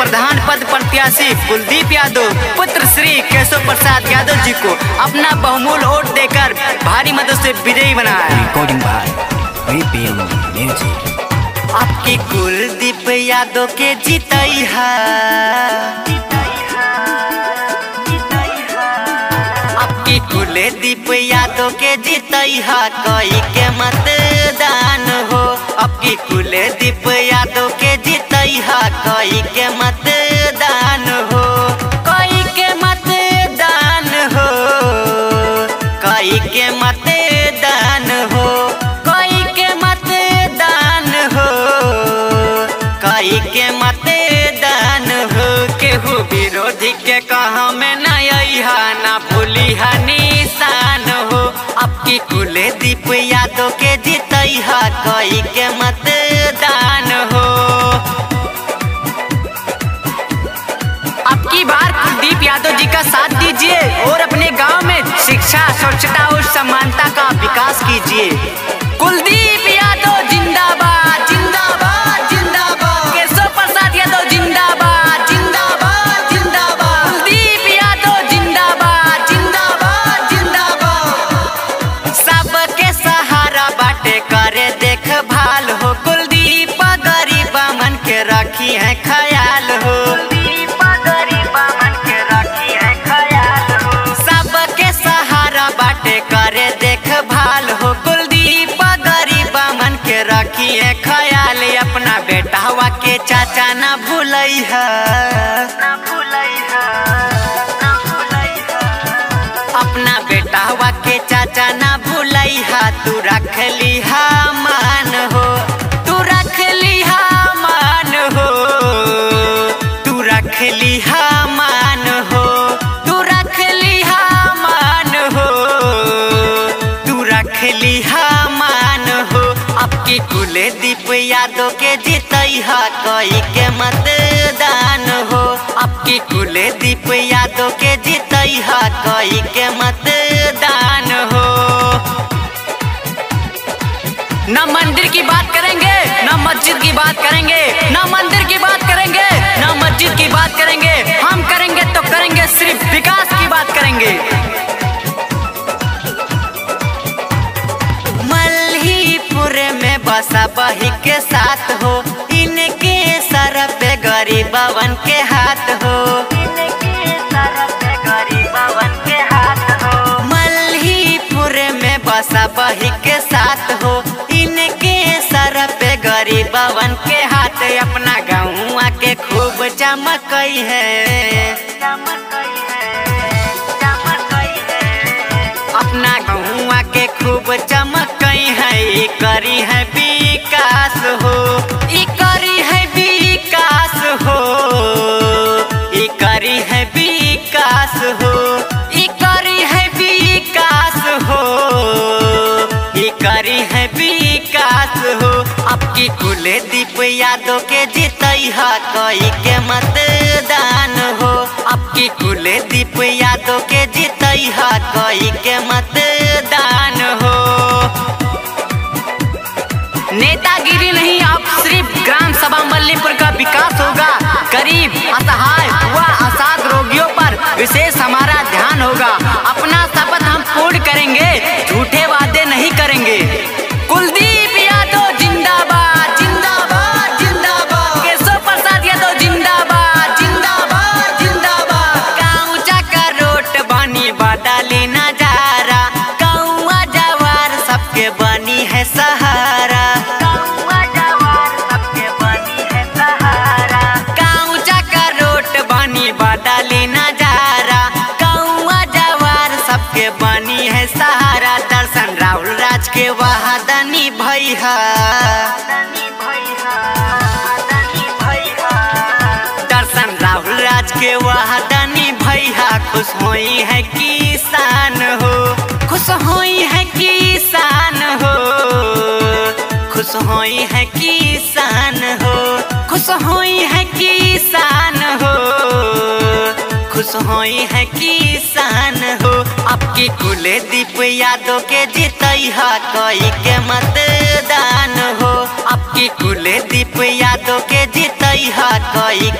प्रधान पद प्रत्याशी कुलदीप यादव पुत्र श्री केशव प्रसाद यादव जी को अपना बहुमूल्य वोट देकर भारी मदद से विजयी बनाया। Recording by BPM music. आपकी कुलदीप यादव के जीतैहा, आपकी कुलदीप यादव के जीतैहा कोई के मतदान हो। आपकी कुलदीप यादव के जीतैहा कोई के मतदान हो, कोई के मतदान हो, कोई के मतदान हो, कोई के मतदान हो, कोई के मतदान हो। केहू विरोधी के कहा में न अइहा, ना भूलिहा निशान हो। आपकी कुलदीप यादव के जीतैहा कोई के मतदान हो। आपकी बार कुलदीप यादव जी का साथ दीजिए और अपने गांव में शिक्षा, स्वच्छता और समानता का विकास कीजिए। कुलदीप यादव जिंदाबाद जिंदाबाद जिंदाबाद, केशव प्रसाद यादव जिंदाबाद जिंदाबाद जिंदाबाद, कुलदीप यादव जिंदाबाद जिंदाबाद जिंदाबाद। सबके सहारा बाटे करे देखभाल हो, कुलदीप गरीब मन के रखी है ख्याल हो। करे देखभाल हो, कुलदीप गरीब मन के रखिए ख्याल। अपना बेटावा के चाचा न भूलैहा, अपना बेटावा के चाचा न भूलैहा। तू रख लिहा मान हो, तू रख लिहा मान हो, तू रख लिहा मान हो, तू रख लिहा मान हो, तू रख लिहा मान हो। आपकी कुलदीप यादव के जीतैहा कोई के मतदान हो। आपकी कुलदीप यादव के जीतैहा कोई के मतदान हो। न मंदिर की बात करेंगे, न मस्जिद की बात करेंगे, न मंदिर की बात करेंगे, न मस्जिद की बात करेंगे। हम करेंगे तो करेंगे सिर्फ विकास की बात करेंगे। मल्हीपुर में बसा बही के साथ हो, इनके सर पे गरीबवन के हाथ हो, इनके सर पे गरीबवन के हाथ हो। मल्हीपुर में बसा बही के साथ हो, इनके सर पे गरीबवन के हाथ। अपना गाँव के खूब चमकई है, अपना गहुआ के खूब चमकई है। ई करी है विकास हो, ई करी है विकास हो, ई करी है विकास हो, ई करी है विकास हो, ई करी है विकास हो। आपकी कुलदीप यादव के जीतैहा कोई के मतदान हो। आपकी कुलदीप यादव के जीतैहा कोई के मतदान हो। नेतागिरी नहीं, अब सिर्फ ग्राम सभा मल्लीपुर का विकास होगा। गरीब, असहाय व असाध रोगियों पर विशेष हमारा ध्यान होगा। अपना शपथ हम पूर्ण करेंगे, झूठे वादे नहीं करेंगे। कुलदीप यादव जिंदाबाद जिंदाबाद जिंदाबाद, केशव प्रसाद यादव जिंदाबाद जिंदाबाद जिंदाबाद। गाँव का रोड बनी बदली नजारा, गाँव जवार सबके बनी है सहारा, बदली नजारा। गाँव जवार सबके बनी है सहारा। दर्शन राहुल राज के वहादनी भैया, दर्शन राहुल राज के वहादनी भैया। खुश होई है किसान हो, खुश होई है किसान हो, खुश होई है किसान हो, खुश होई है किसान हो, खुश होई है किसान हो। आपकी कुलदीप यादव के जीतैहा कोई के मतदान हो। आपकी कुलदीप यादव के जीतैहा कोई